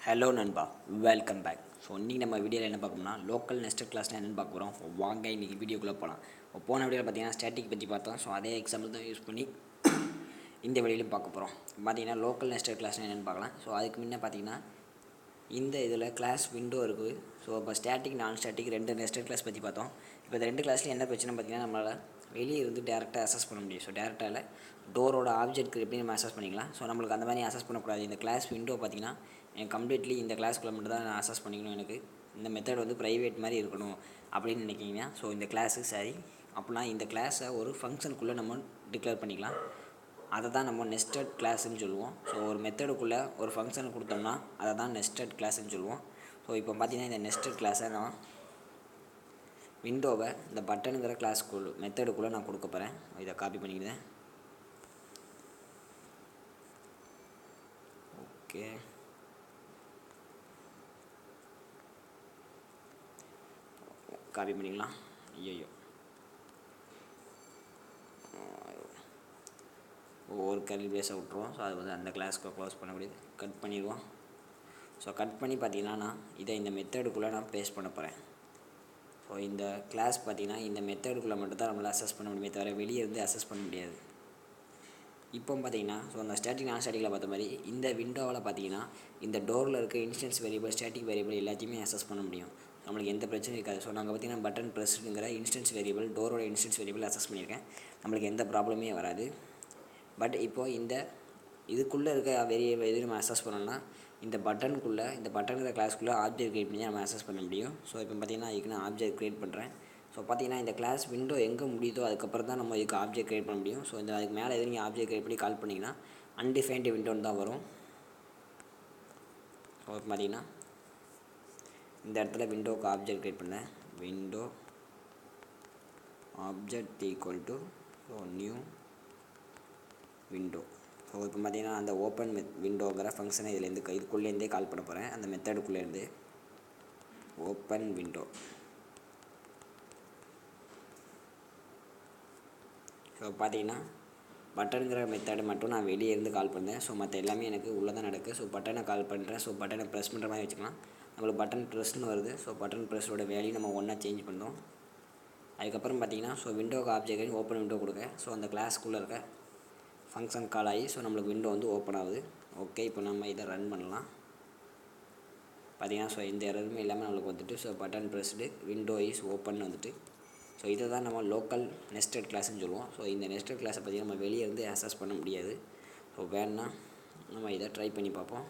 Hello நண்பா, welcome back. So இன்றைக்கி நம்ம வீடியோவில் என்ன பார்க்கணும்னா லோக்கல் நெஸ்டட் கிளாஸ்னால் என்னென்னு பார்க்க போகிறோம். வாங்க இன்றைக்கி வீடியோக்குள்ளே போகலாம். போன வீடியோவில் பார்த்தீங்கன்னா ஸ்டாட்டிக் பற்றி பார்த்தோம். ஸோ அதே எக்ஸாம்பிள் தான் யூஸ் பண்ணி இந்த வீடியோலையும் பார்க்க போகிறோம். பார்த்தீங்கன்னா லோக்கல் நெஸ்டட் கிளாஸ்னால் என்னென்னு பார்க்கலாம். ஸோ அதுக்கு முன்னே பார்த்தீங்கன்னா இந்த இதில் கிளாஸ் விண்டோ இருக்குது. ஸோ இப்போ ஸ்டாட்டிக் நான் ஸ்டாட்டிக் ரெண்டு நெஸ்டட் கிளாஸ் பற்றி பார்த்தோம். இப்போ இந்த ரெண்டு கிளாஸில் என்ன பிரச்சனை பார்த்தீங்கன்னா நம்மளால் வெளியே இருந்து டேரெக்டாக அசஸ் பண்ண முடியும். ஸோ டேரெக்டாக டோரோட ஆப்ஜெக்ட் எப்படி நம்ம அசஸ் பண்ணிக்கலாம். ஸோ நம்மளுக்கு அந்த மாதிரி அசஸ் பண்ணக்கூடாது. இந்த கிளாஸ் விண்டோ பார்த்தீங்கன்னா எனக்கு கம்ப்ளீட்லி இந்த கிளாஸ்க்குள்ளே மட்டும் தான் நான் அசஸ் பண்ணிக்கணும். எனக்கு இந்த மெத்தட் வந்து ப்ரைவேட் மாதிரி இருக்கணும் அப்படின்னு நினைக்கிங்கன்னா ஸோ இந்த கிளாஸு சரி அப்படின்னா இந்த கிளாஸை ஒரு ஃபங்க்ஷனுக்குள்ளே நம்ம டிக்ளேர் பண்ணிக்கலாம். அதை தான் நம்ம நெஸ்டட் கிளாஸ்ன்னு சொல்லுவோம். ஸோ ஒரு மெத்தடுக்குள்ளே ஒரு ஃபங்க்ஷன் கொடுத்தோம்னா அதை தான் நெஸ்டட் கிளாஸ்ன்னு சொல்லுவோம். ஸோ இப்போ பார்த்தீங்கன்னா இந்த நெஸ்டட் கிளாஸை நான் விண்டோவை இந்த பட்டனுங்கிற கிளாஸ்க்குள்ள மெத்தடுக்குள்ளே நான் கொடுக்க போகிறேன். இதை காப்பி பண்ணிக்கிறேன். ஓகே, காப்பி பண்ணிக்கலாம். ஐயோ, ஒவ்வொரு கர்லி பிரேஸை விட்ருவோம். ஸோ அது வந்து அந்த கிளாஸ்க்கு க்ளோஸ் பண்ண முடியுது. கட் பண்ணிடுவோம். ஸோ கட் பண்ணி பார்த்தீங்கன்னா நான் இதை இந்த மெத்தடுக்குள்ளே நான் பேஸ்ட் பண்ண போகிறேன். ஸோ இந்த கிளாஸ் பார்த்தீங்கன்னா இந்த மெத்தடுக்குள்ளே மட்டும் தான் நம்மளால் அசஸ் பண்ண முடியுமே தவிர வெளியே இருந்து அசஸ் பண்ண முடியாது. இப்போ பார்த்தீங்கன்னா ஸோ அந்த ஸ்டாட்டிக் நான் ஸ்டாட்டிக்கில் பார்த்த மாதிரி இந்த விண்டோவில் பார்த்தீங்கன்னா இந்த டோரில் இருக்க இன்ஸ்டன்ஸ் வேரியபிள் ஸ்டாட்டிக் வேரியபிள் எல்லாத்தையுமே அசஸ் பண்ண முடியும். நம்மளுக்கு எந்த பிரச்சனையும் இருக்காது. ஸோ நாங்கள் பார்த்தீங்கன்னா பட்டன் ப்ரெஸ்ஸுங்கிற இன்ஸ்டன்ஸ் வேரியபிள் டோரோட இன்ஸ்டன்ஸ் வேரியபிள் அசஸ் பண்ணியிருக்கேன். நம்மளுக்கு எந்த ப்ராப்ளமே வராது. பட் இப்போது இந்த இதுக்குள்ளே இருக்க வேரியபிள் எது நம்ம அசஸ் பண்ணோம்னா இந்த பட்டனுங்கிற கிளாஸ்க்குள்ளே ஆப்ஜெக்ட் க்ரியேட் பண்ணி நம்ம அசஸ் பண்ண முடியும். ஸோ இப்போ பார்த்தீங்கன்னா இதுக்கு நான் ஆப்ஜெக்ட் க்ரியேட் பண்ணுறேன். ஸோ பார்த்தீங்கன்னா இந்த கிளாஸ் விண்டோ எங்கே முடியுதோ அதுக்கப்புறம் தான் நம்ம இதுக்கு ஆப்ஜெக்ட் க்ரியேட் பண்ண முடியும். ஸோ இந்த அதுக்கு மேலே எது நீங்கள் ஆப்ஜெக்ட் க்ரியேட் பண்ணி கால் பண்ணிங்கன்னா அன்டிஃபைன்டு விண்டோன்னு தான் வரும். ஸோ பார்த்தீங்கன்னா இந்த இடத்துல விண்டோவுக்கு ஆப்ஜெக்ட் க்ரியேட் பண்ணேன். Window object equal to new window. So இப்போ பார்த்தீங்கன்னா அந்த ஓப்பன் விண்டோங்கிற ஃபங்க்ஷனை இதுக்குள்ளேருந்தே கால் பண்ண போகிறேன். அந்த மெத்தடுக்குள்ளேருந்து ஓப்பன் விண்டோ. ஸோ பார்த்தீங்கன்னா பட்டனுங்கிற மெத்தடு மட்டும் நான் வெளியே இருந்து கால் பண்ணேன். ஸோ மற்ற எல்லாமே எனக்கு உள்ளே தான் நடக்குது. ஸோ பட்டனை கால் பண்ணுறேன். ஸோ பட்டனை ப்ரெஸ் பண்ணுற மாதிரி வச்சுக்கலாம். நம்மளுக்கு பட்டன் ப்ரெஸ்ன்னு வருது. ஸோ பட்டன் ப்ரெஸ்ஸோட வேல்யூ நம்ம ஒன்றா சேஞ்ச் பண்ணோம். அதுக்கப்புறம் பார்த்தீங்கன்னா ஸோ விண்டோக்கு ஆப்ஜெக்ட் ஓப்பன் விண்டோ கொடுங்க. ஸோ அந்த கிளாஸ்க்குள்ளே இருக்க ஃபங்க்ஷன் கால் ஆகி ஸோ நம்மளுக்கு விண்டோ வந்து ஓப்பன் ஆகுது. ஓகே, இப்போ நம்ம இதை ரன் பண்ணலாம். பார்த்தீங்கன்னா ஸோ எந்த எரருமே இல்லாமல் நம்மளுக்கு வந்துட்டு so button pressed window is open வந்துட்டு. ஸோ இதை தான் நம்ம லோக்கல் நெஸ்டட் கிளாஸ்ன்னு சொல்லுவோம். ஸோ இந்த நெஸ்டட் கிளாஸை பற்றி நம்ம வெளியே இருந்து அசஸ் பண்ண முடியாது. ஸோ வேணுன்னா நம்ம இதை ட்ரை பண்ணி பார்ப்போம்.